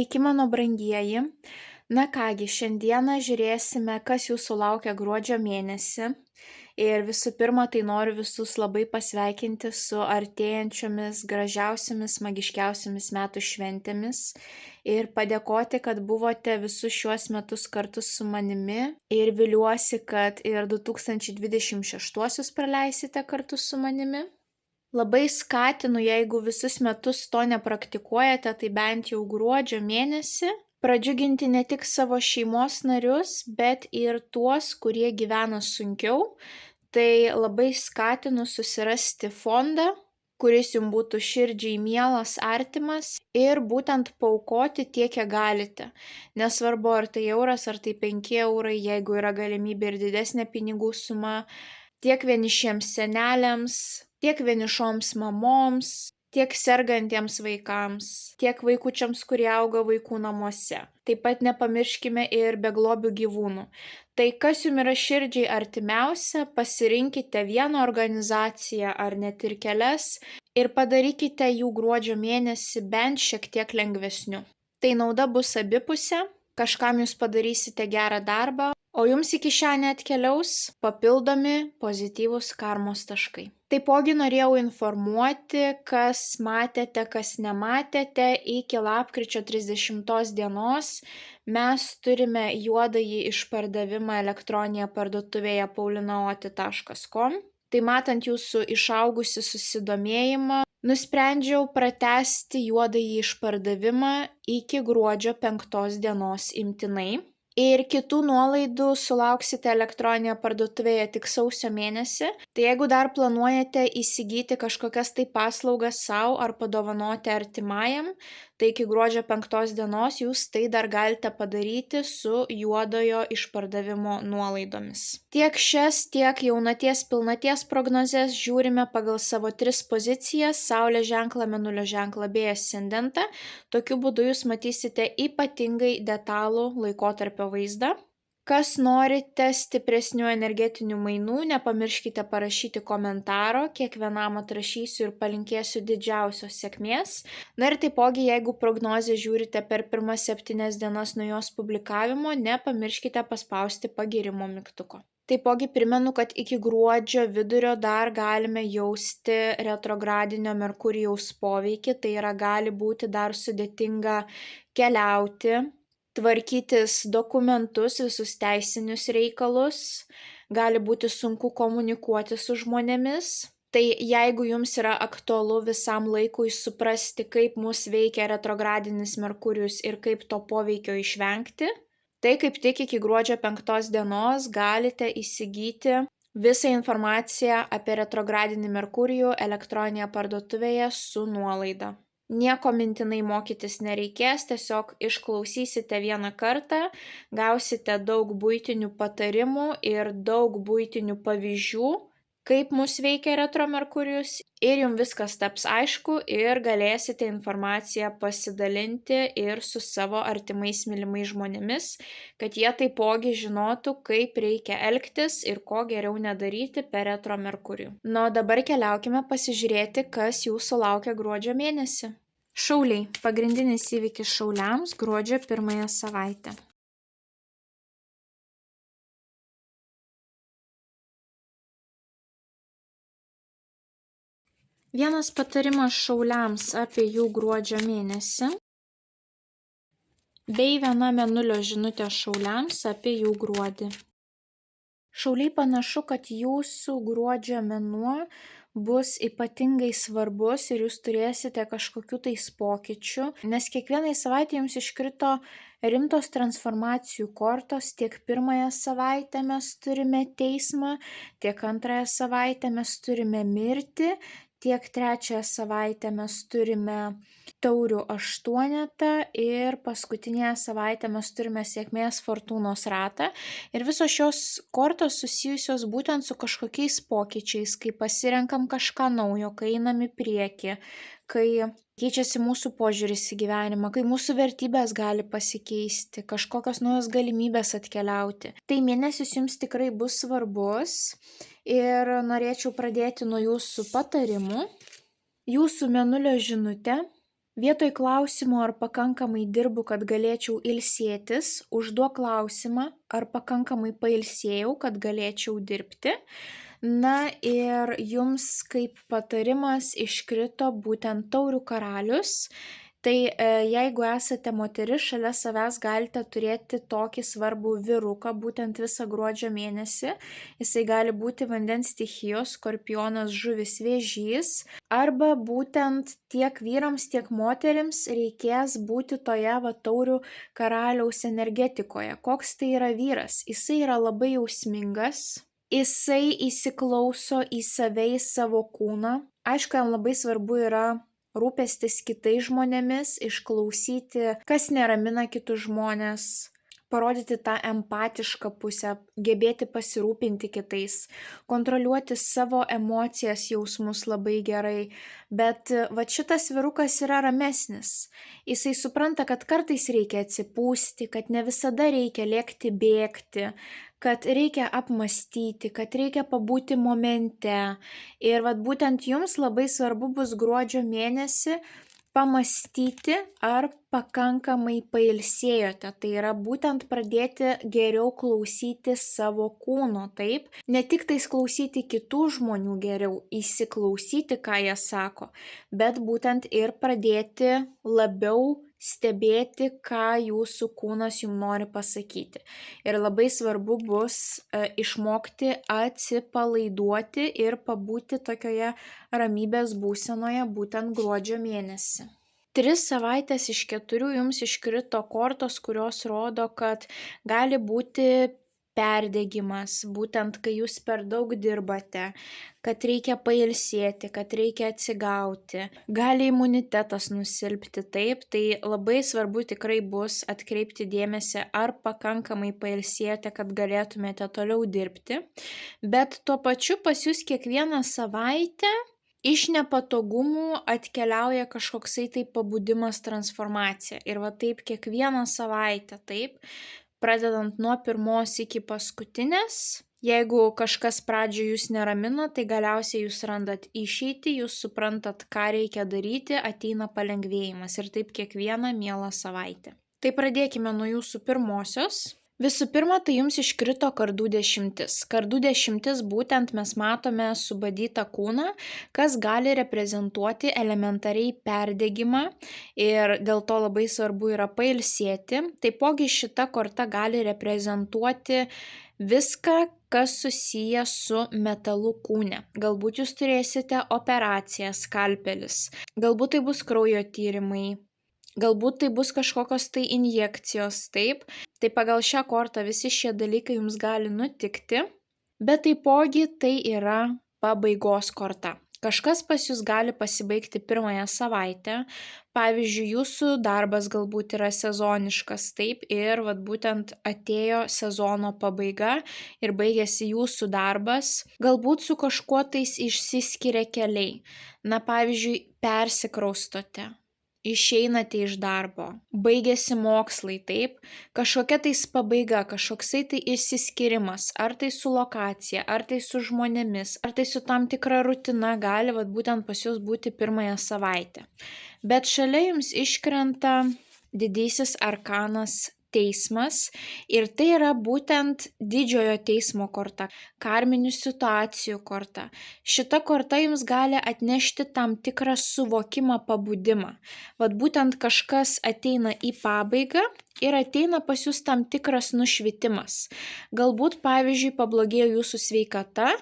Sveiki, mano brangieji. Na kągi, šiandieną žiūrėsime, kas jūsų laukia gruodžio mėnesį. Ir visų pirma, tai noriu visus labai pasveikinti su artėjančiomis gražiausiamis, magiškiausiamis metų šventėmis. Ir padėkoti, kad buvote visus šiuos metus kartu su manimi. Ir viliuosi, kad ir 2026 praleisite kartu su manimi. Labai skatinu, jeigu visus metus to nepraktikuojate, tai bent jau gruodžio mėnesį pradžiuginti ne tik savo šeimos narius, bet ir tuos, kurie gyvena sunkiau. Tai labai skatinu susirasti fondą, kuris jums būtų širdžiai mielas, artimas ir būtent paaukoti tiek, kiek galite. Nesvarbu, ar tai euras, ar tai 5 eurai, jeigu yra galimybė ir didesnė pinigų suma, tiek vienišiems seneliams, tiek vienišoms mamoms, tiek sergantiems vaikams, tiek vaikučiams, kurie auga vaikų namuose. Taip pat nepamirškime ir beglobių gyvūnų. Tai kas jums yra širdžiai artimiausia, pasirinkite vieną organizaciją ar net ir kelias ir padarykite jų gruodžio mėnesį bent šiek tiek lengvesniu. Tai nauda bus abipusė, kažkam jūs padarysite gerą darbą, o jums į kišenę atkeliaus papildomi pozityvūs karmos taškai. Taipogi norėjau informuoti, kas matėte, kas nematėte, iki lapkričio 30 dienos mes turime juodąjį išpardavimą elektroninėje parduotuvėje paulinaoti.com. Tai matant jūsų išaugusi susidomėjimą, nusprendžiau pratęsti juodąjį išpardavimą iki gruodžio 5 dienos imtinai. Ir kitų nuolaidų sulauksite elektroninėje parduotuvėje tik sausio mėnesį. Tai jeigu dar planuojate įsigyti kažkokias tai paslaugas savo ar padovanoti artimajam, tai iki gruodžio 5 dienos jūs tai dar galite padaryti su juodojo išpardavimo nuolaidomis. Tiek šias, tiek jaunaties pilnaties prognozes žiūrime pagal savo 3 pozicijas – Saulės ženklą, Mėnulio ženklą bei ascendentą. Tokiu būdu jūs matysite ypatingai detalų laikotarpio vaizdą. Kas norite stipresnių energetinių mainų, nepamirškite parašyti komentaro, kiekvienam atrašysiu ir palinkėsiu didžiausios sėkmės. Na ir taipogi, jeigu prognozę žiūrite per pirmas 7 dienas nuo jos publikavimo, nepamirškite paspausti pagyrimo mygtuko. Taipogi primenu, kad iki gruodžio vidurio dar galime jausti retrogradinio Merkurijaus poveikį, tai yra gali būti dar sudėtinga keliauti, tvarkytis dokumentus, visus teisinius reikalus, gali būti sunku komunikuoti su žmonėmis. Tai jeigu jums yra aktualu visam laikui suprasti, kaip mus veikia retrogradinis Merkurijus ir kaip to poveikio išvengti, tai kaip tik iki gruodžio 5 dienos galite įsigyti visą informaciją apie retrogradinį Merkurijų elektroninėje parduotuvėje su nuolaida. Nieko mintinai mokytis nereikės, tiesiog išklausysite vieną kartą, gausite daug buitinių patarimų ir daug buitinių pavyzdžių, kaip mus veikia retro Merkurijus ir jums viskas taps aišku ir galėsite informaciją pasidalinti ir su savo artimais mylimais žmonėmis, kad jie taipogi žinotų, kaip reikia elgtis ir ko geriau nedaryti per retro Merkurijų. Na, o dabar keliaukime pasižiūrėti, kas jūsų laukia gruodžio mėnesį. Šauliai. Pagrindinis įvykis šauliams gruodžio 1 savaitę. Vienas patarimas šauliams apie jų gruodžio mėnesį, bei viena mėnulio žinutė šauliams apie jų gruodį. Šauliai, panašu, kad jūsų gruodžio mėnuo bus ypatingai svarbus ir jūs turėsite kažkokių tais pokyčių, nes kiekvienai savaitė jums iškrito rimtos transformacijų kortos. Tiek 1 savaitę mes turime teismą, tiek 2 savaitę mes turime mirtį, tiek 3 savaitę mes turime taurių 8 ir paskutinėje savaitę mes turime sėkmės fortūnos ratą. Ir visos šios kortos susijusios būtent su kažkokiais pokyčiais, kai pasirenkam kažką naujo, kai einam į priekį, kai keičiasi mūsų požiūris į gyvenimą, kai mūsų vertybės gali pasikeisti, kažkokios naujos galimybės atkeliauti. Tai mėnesis jums tikrai bus svarbus ir norėčiau pradėti nuo jūsų patarimų. Jūsų mėnulio žinutė Vietoj klausimo, ar pakankamai dirbu, kad galėčiau ilsėtis, užduok klausimą, ar pakankamai pailsėjau, kad galėčiau dirbti. Na ir jums kaip patarimas iškrito būtent taurių karalius. Tai jeigu esate moteris, šalia savęs galite turėti tokį svarbų vyruką būtent visą gruodžio mėnesį. Jisai gali būti vandens stichijos, skorpionas, žuvis, vėžys. Arba būtent tiek vyrams, tiek moterims reikės būti toje taurių karaliaus energetikoje. Koks tai yra vyras? Jisai yra labai jausmingas. Jisai įsiklauso į save, į savo kūną. Aišku, jam labai svarbu yra rūpestis kitais žmonėmis, išklausyti, kas neramina kitus žmonės, parodyti tą empatišką pusę, gebėti pasirūpinti kitais, kontroliuoti savo emocijas, jausmus labai gerai. Bet šitas vyrukas yra ramesnis. Jisai supranta, kad kartais reikia atsipūsti, kad ne visada reikia lėkti, bėgti, kad reikia apmąstyti, kad reikia pabūti momente. Ir būtent jums labai svarbu bus gruodžio mėnesį pamąstyti, ar pakankamai pailsėjote. Tai yra būtent pradėti geriau klausyti savo kūno, taip? Ne tik tais klausyti kitų žmonių geriau, įsiklausyti, ką jie sako, bet būtent ir pradėti labiau stebėti, ką jūsų kūnas jums nori pasakyti. Ir labai svarbu bus išmokti atsipalaiduoti ir pabūti tokioje ramybės būsenoje būtent gruodžio mėnesį. 3 savaitės iš 4 jums iškrito kortos, kurios rodo, kad gali būti perdegimas, būtent kai jūs per daug dirbate, kad reikia pailsėti, kad reikia atsigauti, gali imunitetas nusilpti, taip, tai labai svarbu tikrai bus atkreipti dėmesį, ar pakankamai pailsėjote, kad galėtumėte toliau dirbti, bet tuo pačiu pas jūs kiekvieną savaitę iš nepatogumų atkeliauja kažkoksai tai pabudimas, transformacija. Ir taip kiekvieną savaitę, taip, pradedant nuo pirmos iki paskutinės. Jeigu kažkas pradžioje jūs neramina, tai galiausiai jūs randat išeitį, jūs suprantat, ką reikia daryti, ateina palengvėjimas. Ir taip kiekvieną mielą savaitę. Tai pradėkime nuo jūsų pirmosios. Visų pirma, tai jums iškrito kardų 10. Kardų 10 būtent mes matome subadytą kūną, kas gali reprezentuoti elementariai perdegimą ir dėl to labai svarbu yra pailsėti. Taipogi šita korta gali reprezentuoti viską, kas susiję su metalu kūne. Galbūt jūs turėsite operaciją, skalpelis, galbūt tai bus kraujo tyrimai. Galbūt tai bus kažkokios tai injekcijos, taip. Tai pagal šią kortą visi šie dalykai jums gali nutikti, bet taipogi tai yra pabaigos korta. Kažkas pas jūs gali pasibaigti pirmąją savaitę, pavyzdžiui, jūsų darbas galbūt yra sezoniškas, taip, ir būtent atėjo sezono pabaiga ir baigėsi jūsų darbas, galbūt su kažkuo tais išsiskiria keliai, na pavyzdžiui, persikraustote. Išeinate iš darbo, baigėsi mokslai, taip, kažkokia tais pabaiga, kažkoksai tai išsiskyrimas, ar tai su lokacija, ar tai su žmonėmis, ar tai su tam tikra rutina gali būtent pas jūs būti pirmąją savaitę. Bet šalia jums iškrenta didysis arkanas teismas ir tai yra būtent didžiojo teismo korta, karminių situacijų korta. Šita korta jums gali atnešti tam tikrą suvokimą, pabudimą. Būtent kažkas ateina į pabaigą ir ateina pas jūs tam tikras nušvitimas. Galbūt, pavyzdžiui, pablogėjo jūsų sveikata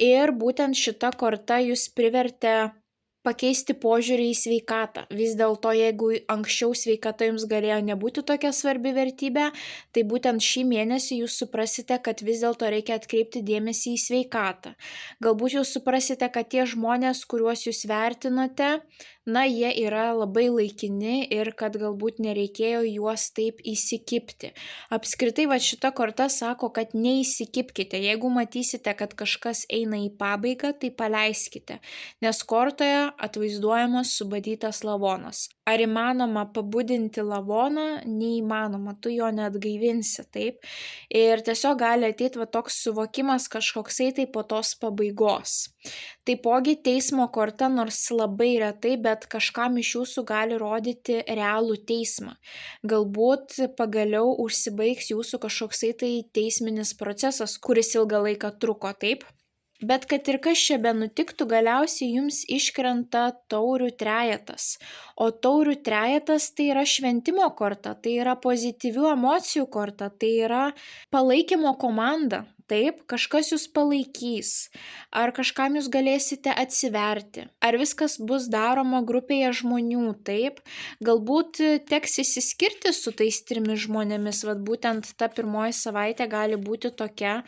ir būtent šita korta jūs privertė pakeisti požiūrį į sveikatą. Vis dėlto, jeigu anksčiau sveikata jums galėjo nebūti tokia svarbi vertybė, tai būtent šį mėnesį jūs suprasite, kad vis dėlto reikia atkreipti dėmesį į sveikatą. Galbūt jūs suprasite, kad tie žmonės, kuriuos jūs vertinote, jie yra labai laikini ir kad galbūt nereikėjo juos taip įsikibti. Apskritai, šita korta sako, kad neįsikibkite. Jeigu matysite, kad kažkas eina į pabaigą, tai paleiskite. Nes kortoje atvaizduojamas subadytas lavonas. Ar įmanoma pabudinti lavoną? Neįmanoma, tu jo neatgaivinsi, taip. Ir tiesiog gali ateiti toks suvokimas kažkoksai tai po tos pabaigos. Taipogi teismo korta, nors labai retai, bet kažkam iš jūsų gali rodyti realų teismą. Galbūt pagaliau užsibaigs jūsų kažkoksai tai teisminis procesas, kuris ilgą laiką truko, taip. Bet kad ir kas čia benutiktų, galiausiai jums iškrenta taurių trejetas. O taurių trejetas tai yra šventimo korta, tai yra pozityvių emocijų korta, tai yra palaikymo komanda. Taip, kažkas jūs palaikys, ar kažkam jūs galėsite atsiverti, ar viskas bus daroma grupėje žmonių, taip, galbūt teks išsiskirti su tais 3 žmonėmis, būtent ta pirmoji savaitė gali būti tokia,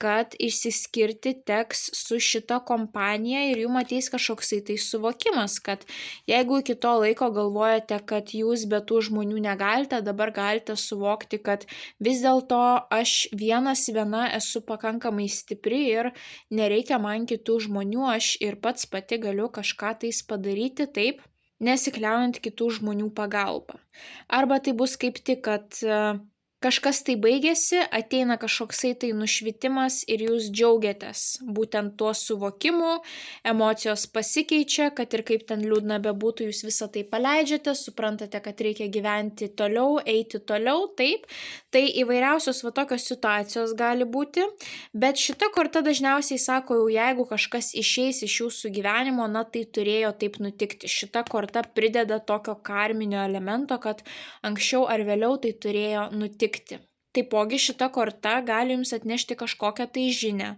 kad išsiskirti teks su šita kompanija ir jums ateis kažkoksai tai suvokimas, kad jeigu iki to laiko galvojate, kad jūs be tų žmonių negalite, dabar galite suvokti, kad vis dėlto aš viena esu pakankamai stipri ir nereikia man kitų žmonių, aš ir pati galiu kažką tais padaryti, taip, nesikliaujant kitų žmonių pagalba. Arba tai bus kaip tik, kad kažkas tai baigėsi, ateina kažkoksai tai nušvitimas ir jūs džiaugiatės būtent tuo suvokimu, emocijos pasikeičia, kad ir kaip ten liūdna bebūtų, jūs visą tai paleidžiate, suprantate, kad reikia gyventi toliau, eiti toliau, taip. Tai įvairiausios tokios situacijos gali būti, bet šita korta dažniausiai sako, jau jeigu kažkas išeis iš jūsų gyvenimo, na tai turėjo taip nutikti. Šita korta prideda tokio karminio elemento, kad anksčiau ar vėliau tai turėjo nutikti. Taipogi šita korta gali jums atnešti kažkokią tai žinią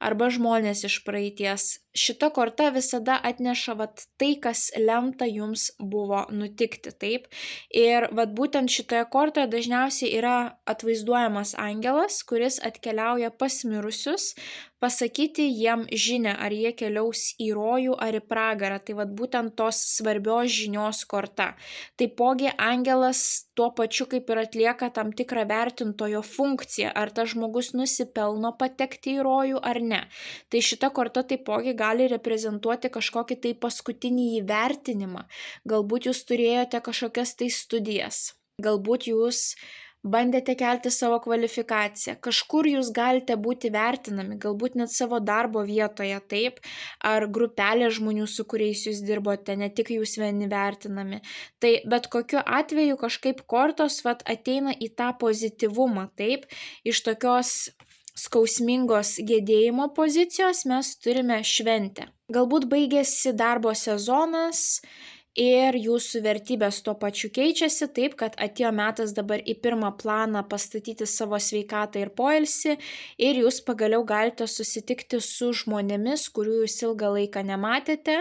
arba žmonės iš praeities. Šita korta visada atneša tai, kas lemta jums buvo nutikti, taip. Ir būtent šitoje kortoje dažniausiai yra atvaizduojamas angelas, kuris atkeliauja pas mirusius, pasakyti jiem žinią, ar jie keliaus į rojų ar į pragarą. Tai būtent tos svarbios žinios korta. Taipogi angelas tuo pačiu kaip ir atlieka tam tikrą vertintojo funkciją, ar tas žmogus nusipelno patekti į rojų ar ne. Tai šita korta taipogi gali reprezentuoti kažkokį tai paskutinį įvertinimą. Galbūt jūs turėjote kažkokias tai studijas, galbūt jūs bandėte kelti savo kvalifikaciją, kažkur jūs galite būti vertinami, galbūt net savo darbo vietoje, taip, ar grupelė žmonių, su kuriais jūs dirbote, ne tik jūs vieni vertinami. Tai bet kokiu atveju kažkaip kortos ateina į tą pozityvumą, taip, iš tokios skausmingos gedėjimo pozicijos mes turime šventę. Galbūt baigėsi darbo sezonas ir jūsų vertybės tuo pačiu keičiasi, taip, kad atėjo metas dabar į pirmą planą pastatyti savo sveikatą ir poilsį ir jūs pagaliau galite susitikti su žmonėmis, kurių jūs ilgą laiką nematėte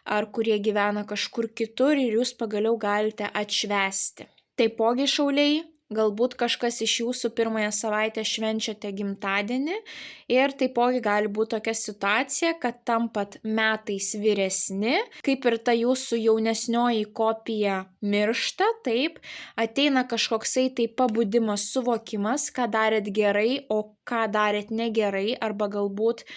ar kurie gyvena kažkur kitur ir jūs pagaliau galite atšvęsti. Taipogi šauliai, galbūt kažkas iš jūsų pirmąją savaitę švenčiate gimtadienį ir taipogi gali būti tokia situacija, kad tampat metais vyresni, kaip ir ta jūsų jaunesnioji kopija miršta, taip, ateina kažkoksai tai pabudimas, suvokimas, ką darėt gerai, o ką darėt negerai, arba galbūt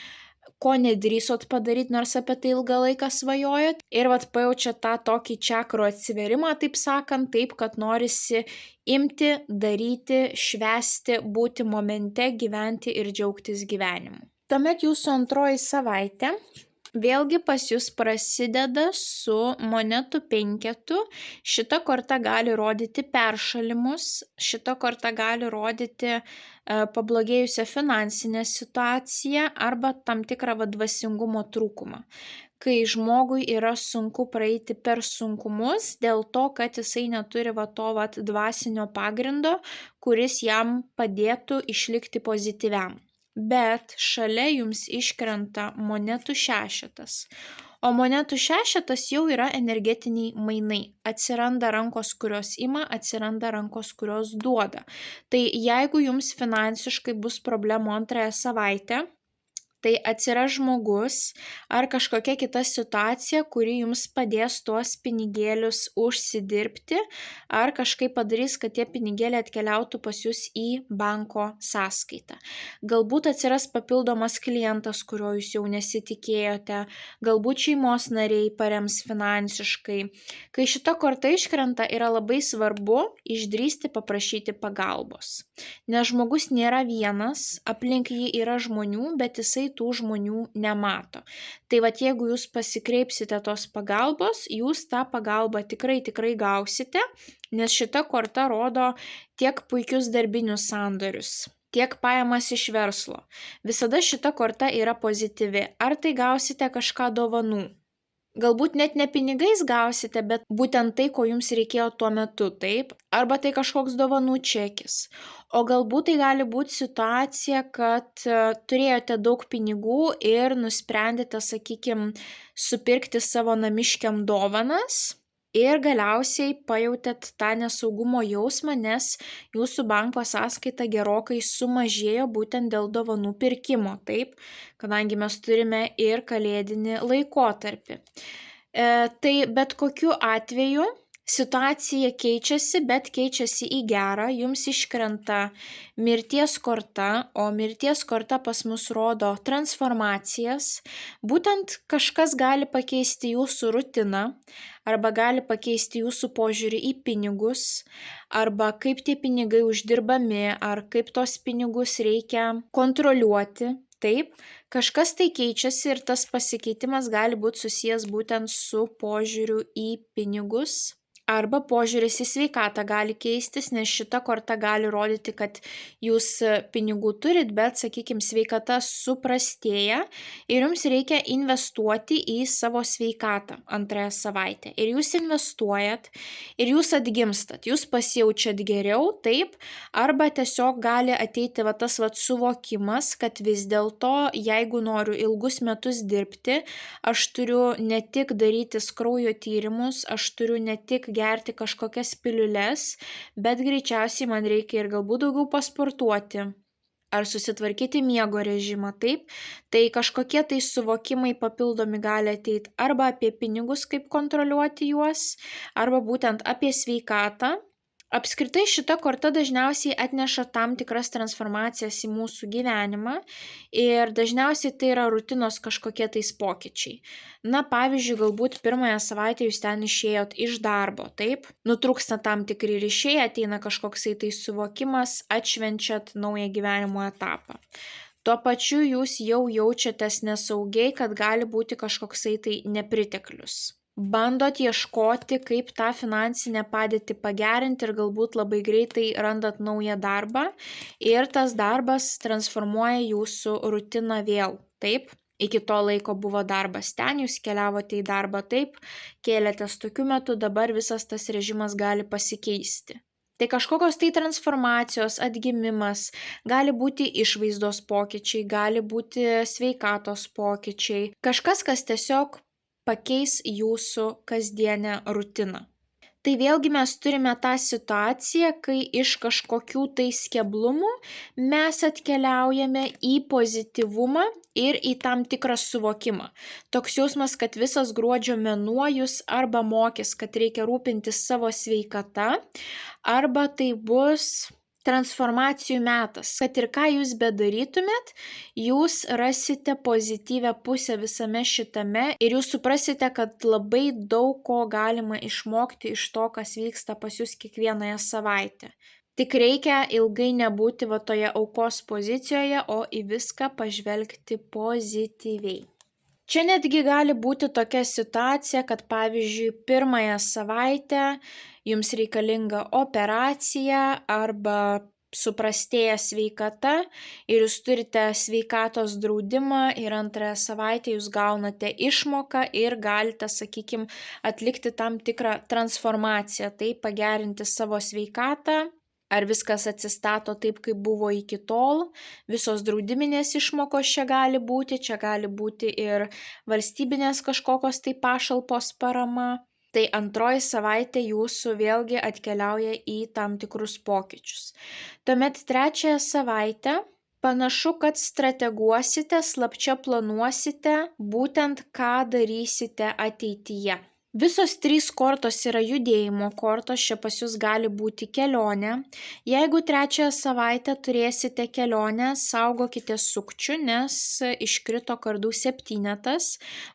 ko nedrįsot padaryti, nors apie tai ilgą laiką svajojot. Ir pajaučiat tą tokį čakrų atsiverimą, taip sakant, taip, kad norisi imti, daryti, švęsti, būti momente, gyventi ir džiaugtis gyvenimu. Tuomet jūsų antroji savaitė vėlgi pas jūs prasideda su monetų 5. Šita korta gali rodyti peršalimus, šita korta gali rodyti pablogėjusią finansinę situaciją arba tam tikrą dvasingumo trūkumą. Kai žmogui yra sunku praeiti per sunkumus dėl to, kad jisai neturi to dvasinio pagrindo, kuris jam padėtų išlikti pozityviam. Bet šalia jums iškrenta monetų 6. O monetų 6 jau yra energetiniai mainai. Atsiranda rankos, kurios ima, atsiranda rankos, kurios duoda. Tai jeigu jums finansiškai bus problemų antrąją savaitę, tai atsiras žmogus ar kažkokia kita situacija, kuri jums padės tuos pinigėlius užsidirbti ar kažkaip padarys, kad tie pinigėliai atkeliautų pas jūs į banko sąskaitą. Galbūt atsiras papildomas klientas, kurio jūs jau nesitikėjote, galbūt šeimos nariai parems finansiškai. Kai šita korta iškrenta, yra labai svarbu išdrįsti paprašyti pagalbos. Nes žmogus nėra vienas, aplink jį yra žmonių, bet jisai tų žmonių nemato. Tai vat jeigu jūs pasikreipsite tos pagalbos, jūs tą pagalbą tikrai gausite, nes šita korta rodo tiek puikius darbinius sandorius, tiek pajamas iš verslo. Visada šita korta yra pozityvi. Ar tai gausite kažką dovanų? Galbūt net ne pinigais gausite, bet būtent tai, ko jums reikėjo tuo metu, taip? Arba tai kažkoks dovanų čekis. O galbūt tai gali būti situacija, kad turėjote daug pinigų ir nusprendėte, sakykime, supirkti savo namiškiam dovanas ir galiausiai pajautėt tą nesaugumo jausmą, nes jūsų banko sąskaita gerokai sumažėjo būtent dėl dovanų pirkimo, taip, kadangi mes turime ir kalėdinį laikotarpį. Tai bet kokiu atveju situacija keičiasi, bet keičiasi į gerą, jums iškrenta mirties korta, o mirties korta pas mus rodo transformacijas. Būtent kažkas gali pakeisti jūsų rutiną, arba gali pakeisti jūsų požiūrį į pinigus, arba kaip tie pinigai uždirbami, ar kaip tos pinigus reikia kontroliuoti. Taip, kažkas tai keičiasi ir tas pasikeitimas gali būti susijęs būtent su požiūriu į pinigus. Arba požiūris į sveikatą gali keistis, nes šita korta gali rodyti, kad jūs pinigų turit, bet, sakykime, sveikata suprastėja ir jums reikia investuoti į savo sveikatą antrąją savaitę. Ir jūs investuojat ir jūs atgimstat, jūs pasijaučiat geriau, taip, arba tiesiog gali ateiti tas suvokimas, kad vis dėlto, jeigu noriu ilgus metus dirbti, aš turiu ne tik darytis kraujo tyrimus, aš turiu ne tik gerti kažkokias piliules, bet greičiausiai man reikia ir galbūt daugiau pasportuoti ar susitvarkyti miego režimą, taip, tai kažkokie tai suvokimai papildomi gali ateiti arba apie pinigus, kaip kontroliuoti juos, arba būtent apie sveikatą. Apskritai šita korta dažniausiai atneša tam tikras transformacijas į mūsų gyvenimą ir dažniausiai tai yra rutinos kažkokie tais pokyčiai. Na, pavyzdžiui, galbūt pirmąją savaitę jūs ten išėjot iš darbo, taip? Nutrūksta tam tikri ryšiai, ateina kažkoksai tai suvokimas, atšvenčiat naują gyvenimo etapą. Tuo pačiu jūs jau jaučiatės nesaugiai, kad gali būti kažkoksai tai nepriteklius. Bandot ieškoti, kaip tą finansinę padėtį pagerinti ir galbūt labai greitai randat naują darbą ir tas darbas transformuoja jūsų rutiną vėl, taip? Iki to laiko buvo darbas ten, jūs keliavote į darbą taip, kėlėtės tokiu metu, dabar visas tas režimas gali pasikeisti. Tai kažkokios tai transformacijos, atgimimas, gali būti išvaizdos pokyčiai, gali būti sveikatos pokyčiai, kažkas, kas tiesiog pakeis jūsų kasdienę rutiną. Tai vėlgi mes turime tą situaciją, kai iš kažkokių tai keblumų mes atkeliaujame į pozityvumą ir į tam tikrą suvokimą. Toks jausmas, kad visas gruodžio mėnuo jūs arba mokys, kad reikia rūpintis savo sveikata, arba tai bus transformacijų metas, kad ir ką jūs bedarytumėt, jūs rasite pozityvę pusę visame šitame ir jūs suprasite, kad labai daug ko galima išmokti iš to, kas vyksta pas jūs kiekvienoje savaitę. Tik reikia ilgai nebūti toje aukos pozicijoje, o į viską pažvelgti pozityviai. Čia netgi gali būti tokia situacija, kad pavyzdžiui, pirmąją savaitę jums reikalinga operacija arba suprastėja sveikata ir jūs turite sveikatos draudimą ir antrąją savaitę jūs gaunate išmoką ir galite, sakykime, atlikti tam tikrą transformaciją, tai pagerinti savo sveikatą. Ar viskas atsistato taip, kaip buvo iki tol, visos draudiminės išmokos čia gali būti ir valstybinės kažkokios tai pašalpos parama. Tai antroji savaitė jūsų vėlgi atkeliauja į tam tikrus pokyčius. Tuomet trečiąją savaitę Panašu, kad strateguosite, slapčia planuosite būtent ką darysite ateityje. Visos 3 kortos yra judėjimo kortos, čia pas jūs gali būti kelionė. Jeigu 3 savaitę turėsite kelionę, saugokite sukčių, nes iškrito kardų 7.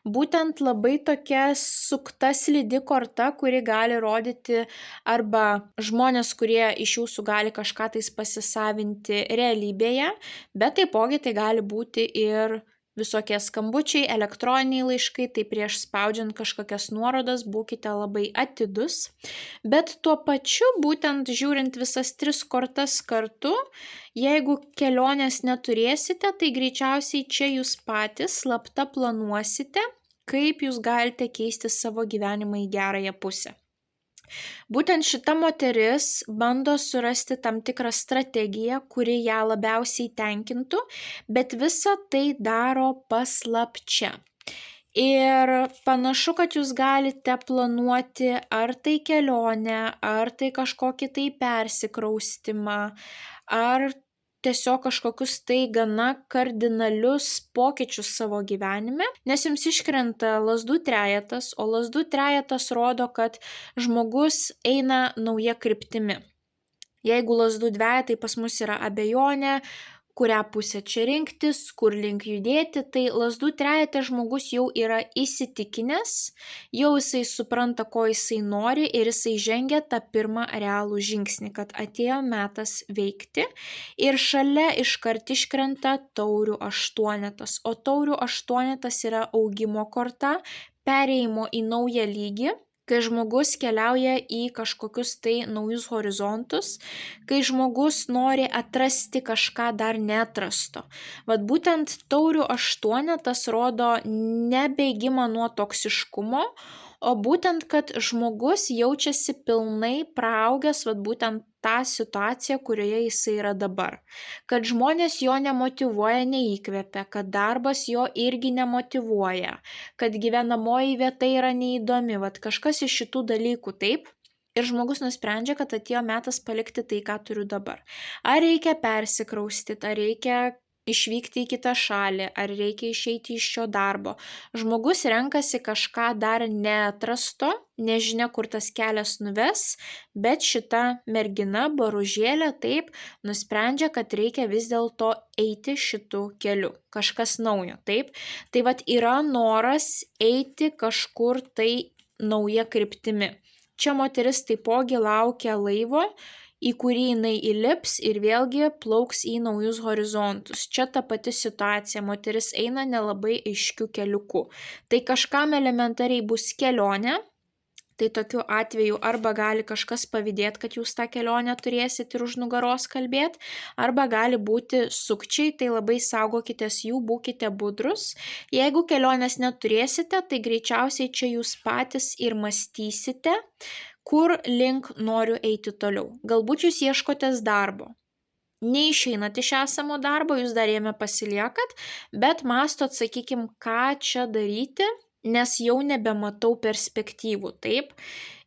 Būtent labai tokia sukta slidi korta, kuri gali rodyti arba žmonės, kurie iš jūsų gali kažką tais pasisavinti realybėje, bet taipogi tai gali būti ir visokie skambučiai, elektroniniai laiškai, tai prieš spaudžiant kažkokias nuorodas būkite labai atidus. Bet tuo pačiu, būtent žiūrint visas 3 kortas kartu, jeigu kelionės neturėsite, tai greičiausiai čia jūs patys slapta planuosite, kaip jūs galite keisti savo gyvenimą į gerąją pusę. Būtent šita moteris bando surasti tam tikrą strategiją, kuri ją labiausiai tenkintų, bet visą tai daro paslapčia. Ir panašu, kad jūs galite planuoti ar tai kelionę, ar tai kažkokį tai persikraustimą, ar tiesiog kažkokius tai gana kardinalius pokyčius savo gyvenime, nes jums iškrenta lazdų trejetas, o lazdų trejetas rodo, kad žmogus eina nauja kryptimi. Jeigu lazdų dvejetai pas mus yra abejonė, kurią pusę čia rinktis, kur link judėti, tai lazdų trejete žmogus jau yra įsitikinęs, jau jisai supranta, ko jisai nori ir jisai žengia tą pirmą realų žingsnį, kad atėjo metas veikti. Ir šalia iškart iškrenta taurių 8, o taurių 8 yra augimo korta, perėjimo į naują lygį, kai žmogus keliauja į kažkokius tai naujus horizontus, kai žmogus nori atrasti kažką dar neatrasto. Vat būtent taurių 8 rodo ne bėgimą nuo toksiškumo, o būtent, kad žmogus jaučiasi pilnai praaugęs vat būtent tą situaciją, kurioje jisai yra dabar. Kad žmonės jo nemotyvuoja, neįkvepia, kad darbas jo irgi nemotyvuoja, kad gyvenamoji vieta yra neįdomi, vat kažkas iš šitų dalykų, taip? Ir žmogus nusprendžia, kad atėjo metas palikti tai, ką turiu dabar. Ar reikia persikraustyti, ar reikia išvykti į kitą šalį, ar reikia išeiti iš šio darbo. Žmogus renkasi kažką dar neatrasto, nežinia, kur tas kelias nuves, bet šita mergina, boružėlė, taip, nusprendžia, kad reikia vis dėlto eiti šitų kelių. Kažkas naujo, taip. Tai vat yra noras eiti kažkur tai nauja kryptimi. Čia moteris taipogi laukia laivo, į kurį jinai įlips ir vėlgi plauks į naujus horizontus. Čia ta pati situacija, moteris eina nelabai aiškių keliukų. Tai kažkam elementariai bus kelionė, tai tokiu atveju arba gali kažkas pavydėti, kad jūs tą kelionę turėsit ir už nugaros kalbėti, arba gali būti sukčiai, tai labai saugokitės jų, būkite budrus. Jeigu kelionės neturėsite, tai greičiausiai čia jūs patys ir mąstysite, kur link noriu eiti toliau. Galbūt jūs ieškotės darbo. Neišeinat iš esamo darbo, jūs dar jame pasiliekat, bet mąstot, sakykim, ką čia daryti, nes jau nebematau perspektyvų, taip?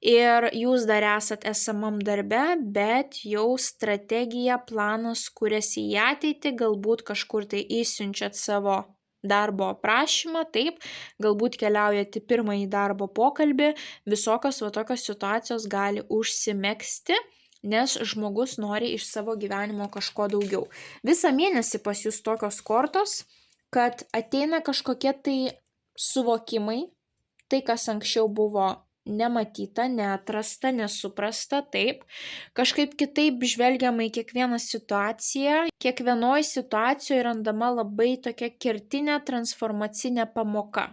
Ir jūs dar esat esamam darbe, bet jau strategija, planas kuriasi į ateitį, galbūt kažkur tai įsiunčiat savo darbo aprašymą, taip, galbūt keliaujate į pirmąjį darbo pokalbį, visokios va tokios situacijos gali užsimegzti, nes žmogus nori iš savo gyvenimo kažko daugiau. Visą mėnesį pas jūs tokios kortos, kad ateina kažkokie tai suvokimai, tai kas anksčiau buvo nematyta, neatrasta, nesuprasta, taip. Kažkaip kitaip žvelgiama į kiekvieną situaciją. Kiekvienoje situacijoje randama labai tokia kertinė transformacinė pamoka.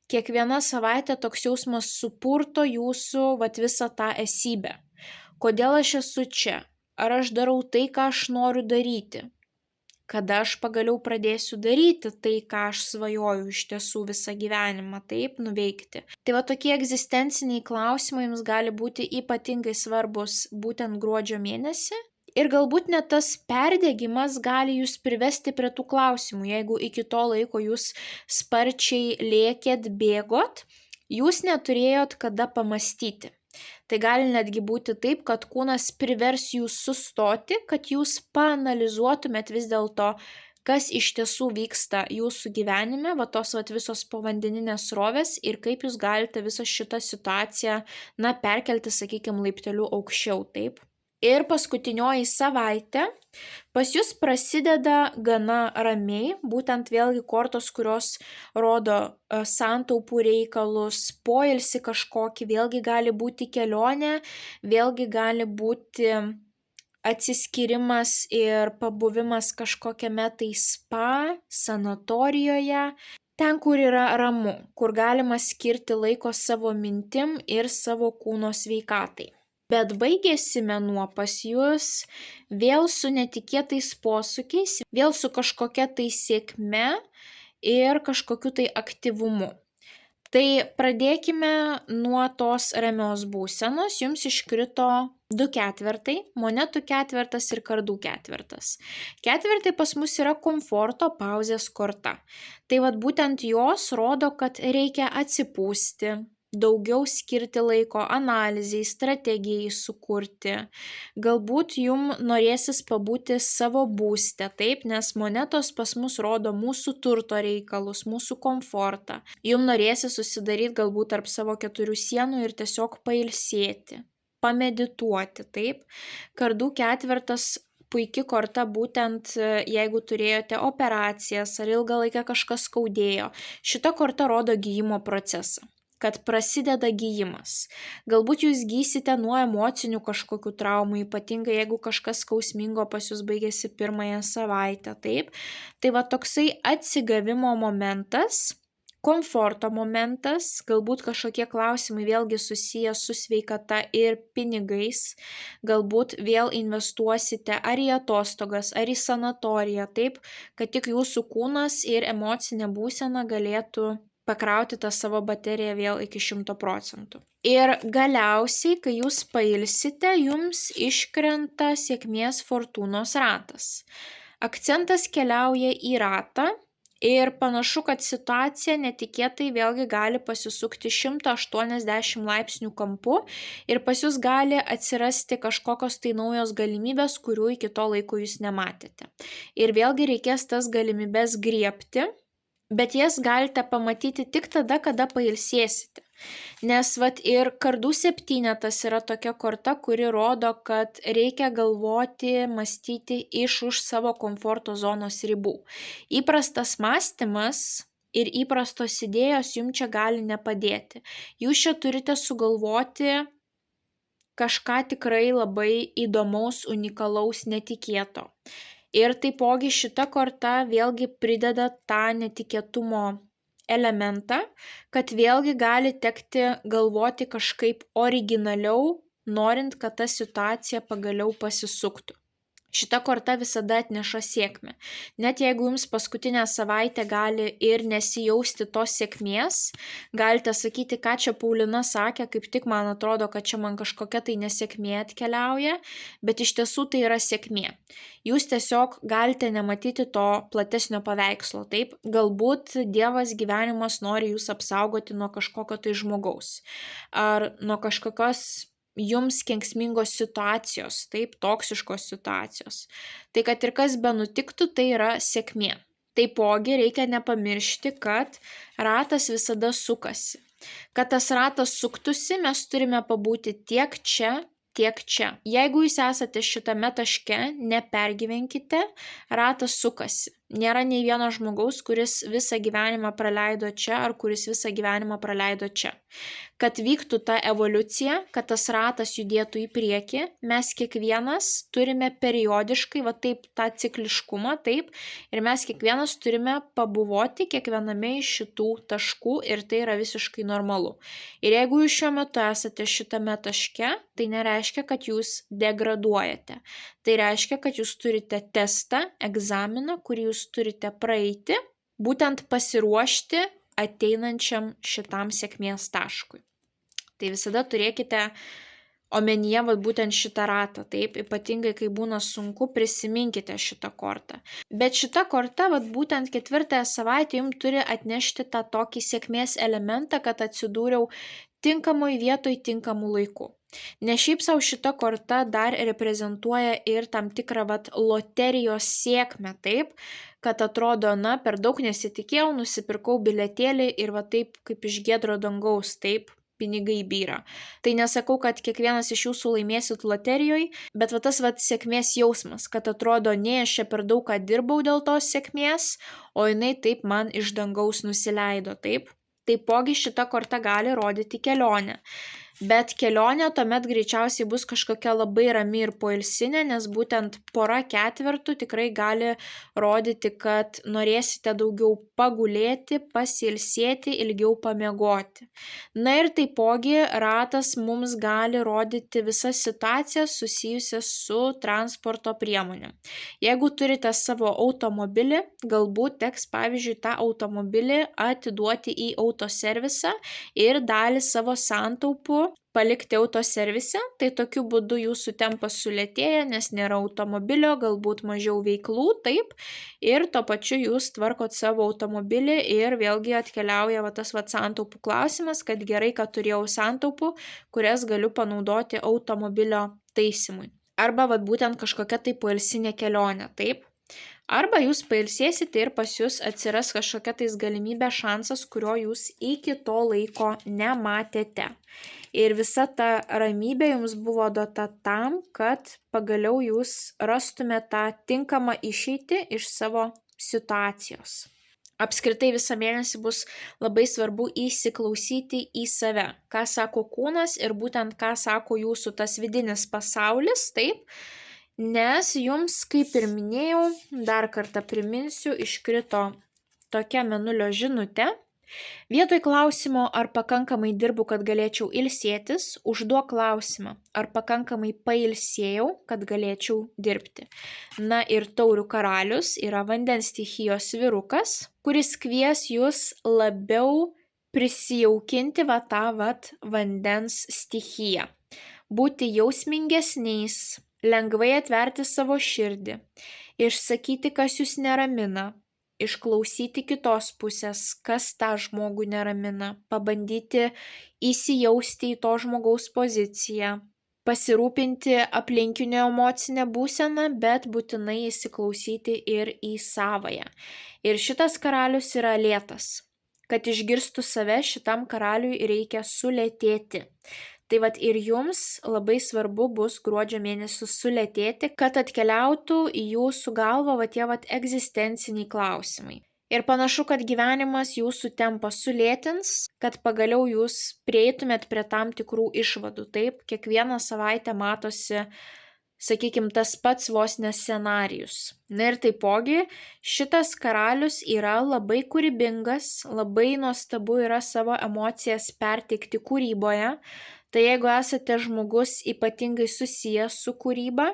Kiekviena savaitė toks jausmas supurto jūsų visą tą esybę. Kodėl aš esu čia? Ar aš darau tai, ką aš noriu daryti? Kada aš pagaliau pradėsiu daryti tai, ką aš svajoju iš tiesų visą gyvenimą, taip, nuveikti. Tai tokie egzistenciniai klausimai jums gali būti ypatingai svarbus būtent gruodžio mėnesį. Ir galbūt net tas perdegimas gali jūs privesti prie tų klausimų. Jeigu iki to laiko jūs sparčiai lėkėt, bėgot, jūs neturėjot kada pamastyti. Tai gali netgi būti taip, kad kūnas privers jūs sustoti, kad jūs paanalizuotumėt vis dėlto, kas iš tiesų vyksta jūsų gyvenime, va tos visos povandeninės srovės ir kaip jūs galite visą šitą situaciją, perkelti, sakykime, laipteliu aukščiau, taip. Ir paskutinioji savaitė pas jūs prasideda gana ramiai, būtent vėlgi kortos, kurios rodo santaupų reikalus, poilsį kažkokį, vėlgi gali būti kelionė, vėlgi gali būti atsiskyrimas ir pabuvimas kažkokiame tai spa, sanatorijoje, ten, kur yra ramu, kur galima skirti laiko savo mintim ir savo kūno sveikatai. Bet baigėsi mėnuo pas jūs vėl su netikėtais posūkiais, vėl su kažkokia tai sėkme ir kažkokiu tai aktyvumu. Tai pradėkime nuo tos ramios būsenos. Jums iškrito 2 ketvirtai, monetų ketvirtas ir kardų ketvirtas. Ketvirtai pas mus yra komforto pauzės korta. Tai būtent jos rodo, kad reikia atsipūsti, daugiau skirti laiko analizei, strategijai sukurti. Galbūt jums norėsis pabūti savo būste, taip, nes monetos pas mus rodo mūsų turto reikalus, mūsų komfortą. Jums norėsis susidaryti galbūt tarp savo 4 sienų ir tiesiog pailsėti, pamedituoti, taip. Kardų ketvirtas puikia korta būtent jeigu turėjote operacijas ar ilgą laiką kažkas skaudėjo. Šita korta rodo gijimo procesą, kad prasideda gijimas. Galbūt jūs gysite nuo emocinių kažkokių traumų, ypatingai jeigu kažkas skausmingo pas jūs baigėsi pirmąją savaitę, taip. Tai toksai atsigavimo momentas, komforto momentas, galbūt kažkokie klausimai vėlgi susiję su sveikata ir pinigais, galbūt vėl investuosite ar į atostogas, ar į sanatoriją, taip, kad tik jūsų kūnas ir emocinė būsena galėtų pakrauti tą savo bateriją vėl iki 100%. Ir galiausiai, kai jūs pailsite, jums iškrenta sėkmės fortūnos ratas. Akcentas keliauja į ratą ir panašu, kad situacija netikėtai vėlgi gali pasisukti 180 laipsnių kampu ir pas jūs gali atsirasti kažkokios tai naujos galimybės, kurių iki to laiko jūs nematėte. Ir vėlgi reikės tas galimybės griebti, bet jas galite pamatyti tik tada, kada pailsėsite. Nes ir kardų septynetas yra tokia korta, kuri rodo, kad reikia galvoti, mąstyti už savo komforto zonos ribų. Įprastas mąstymas ir įprastos idėjos jums čia gali nepadėti. Jūs čia turite sugalvoti kažką tikrai labai įdomaus, unikalaus, netikėto. Ir taipogi šita korta vėlgi prideda tą netikėtumo elementą, kad vėlgi gali tekti galvoti kažkaip originaliau, norint, kad ta situacija pagaliau pasisuktų. Šita korta visada atneša sėkmę. Net jeigu jums paskutinę savaitę gali ir nesijausti tos sėkmės, galite sakyti, ką čia Paulina sakė, kaip tik man atrodo, kad čia man kažkokia tai nesėkmė atkeliauja, bet iš tiesų tai yra sėkmė. Jūs tiesiog galite nematyti to platesnio paveikslo, taip? Galbūt Dievas gyvenimas nori jūs apsaugoti nuo kažkokio tai žmogaus ar nuo kažkokios jums kenksmingos situacijos, taip, toksiškos situacijos. Tai kad ir kas benutiktų, tai yra sėkmė. Taipogi reikia nepamiršti, kad ratas visada sukasi. Kad tas ratas suktųsi, mes turime pabūti tiek čia, tiek čia. Jeigu jūs esate šitame taške, nepergyvenkite, ratas sukasi. Nėra nei vieno žmogaus, kuris visą gyvenimą praleido čia ar kuris visą gyvenimą praleido čia. Kad vyktų ta evoliucija, kad tas ratas judėtų į priekį, mes kiekvienas turime periodiškai, taip tą cikliškumą, taip, ir mes kiekvienas turime pabuvoti kiekviename iš šitų taškų ir tai yra visiškai normalu. Ir jeigu jūs šiuo metu esate šitame taške, tai nereiškia, kad jūs degraduojate. Tai reiškia, kad jūs turite testą, egzaminą, kurį jūs turite praeiti, būtent pasiruošti ateinančiam šitam sėkmės taškui. Tai visada turėkite omenyje būtent šitą ratą, taip, ypatingai kai būna sunku, prisiminkite šitą kortą. Bet šita korta būtent 4 savaitę jums turi atnešti tą tokį sėkmės elementą, kad atsidūriau tinkamoj vietoj tinkamų laikų. Ne šiaip savo šita korta dar reprezentuoja ir tam tikrą loterijos sėkmę, taip, kad atrodo, per daug nesitikėjau, nusipirkau bilietėlį ir taip kaip iš giedro dangaus, taip, pinigai byra. Tai nesakau, kad kiekvienas iš jūsų laimėsit loterijoje, bet tas sėkmės jausmas, kad atrodo, ne aš čia per daug ką dirbau dėl tos sėkmės, o jinai taip man iš dangaus nusileido, taip. Taipogi šita korta gali rodyti kelionę. Bet kelionė tuomet greičiausiai bus kažkokia labai rami ir poilsinė, nes būtent pora ketvertų tikrai gali rodyti, kad norėsite daugiau pagulėti, pasilsėti, ilgiau pamiegoti. Na ir taipogi ratas mums gali rodyti visas situacijas susijusias su transporto priemonėm. Jeigu turite savo automobilį, galbūt teks, pavyzdžiui, tą automobilį atiduoti į autoservisą ir dalį savo santaupų palikti autoservise, tai tokiu būdu jūsų tempas sulėtėja, nes nėra automobilio, galbūt mažiau veiklų, taip, ir tuo pačiu jūs tvarkot savo automobilį ir vėlgi atkeliauja tas santaupų klausimas, kad gerai, kad turėjau santaupų, kurias galiu panaudoti automobilio taisymui. Arba būtent kažkokia tai poilsinė kelionė, taip. Arba jūs pailsėsite ir pas jūs atsiras kažkokia tais galimybė, šansas, kurio jūs iki to laiko nematėte. Ir visa ta ramybė jums buvo duota tam, kad pagaliau jūs rastumėte tą tinkamą išeitį iš savo situacijos. Apskritai visą mėnesį bus labai svarbu įsiklausyti į save, ką sako kūnas ir būtent ką sako jūsų tas vidinis pasaulis, taip. Nes jums, kaip ir minėjau, dar kartą priminsiu, iškrito tokia mėnulio žinutė. Vietoj klausimo, ar pakankamai dirbu, kad galėčiau ilsėtis, užduok klausimą, ar pakankamai pailsėjau, kad galėčiau dirbti. Na ir taurių karalius yra vandens stichijos vyrukas, kuris kvies jūs labiau prisijaukinti tą vandens stichiją. Būti jausmingesniais, lengvai atverti savo širdį, išsakyti, kas jūs neramina, išklausyti kitos pusės, kas tą žmogų neramina, pabandyti įsijausti į to žmogaus poziciją, pasirūpinti aplinkinio emocinę būseną, bet būtinai įsiklausyti ir į savąją. Ir šitas karalius yra lėtas. Kad išgirstų save, šitam karaliui reikia sulėtėti. Tai ir jums labai svarbu bus gruodžio mėnesį sulėtėti, kad atkeliautų į jūsų galvą tie egzistenciniai klausimai. Ir panašu, kad gyvenimas jūsų tempą sulėtins, kad pagaliau jūs prieitumėt prie tam tikrų išvadų. Taip, kiekvieną savaitę matosi, sakykime, tas pats vos ne scenarijus. Na ir taipogi šitas karalius yra labai kūrybingas, labai nuostabu yra savo emocijas perteikti kūryboje. Tai jeigu esate žmogus ypatingai susijęs su kūryba,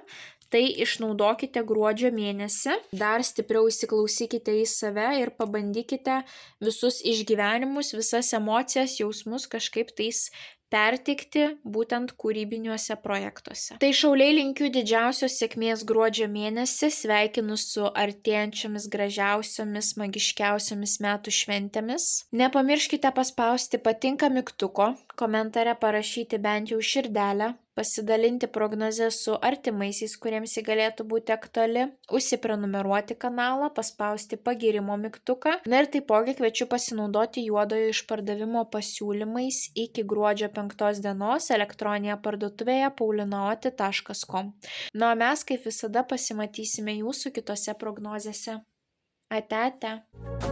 tai išnaudokite gruodžio mėnesį, dar stipriau įsiklausykite į save ir pabandykite visus išgyvenimus, visas emocijas, jausmus kažkaip tais perteikti būtent kūrybiniuose projektuose. Tai šauliai linkiu didžiausios sėkmės gruodžio mėnesį, sveikinu su artėjančiomis gražiausiomis, magiškiausiomis metų šventėmis. Nepamirškite paspausti patinka mygtuko, komentare parašyti bent jau širdelę, pasidalinti prognozę su artimaisiais, kuriems ji galėtų būti aktuali, užsiprenumeruoti kanalą, paspausti pagirimo mygtuką. Na ir taipogi kviečiu pasinaudoti juodojo išpardavimo pasiūlymais iki gruodžio 5 dienos elektroninėje parduotuvėje paulinaoti.com. Na, o mes kaip visada pasimatysime jūsų kitose prognozėse. Ate, ate.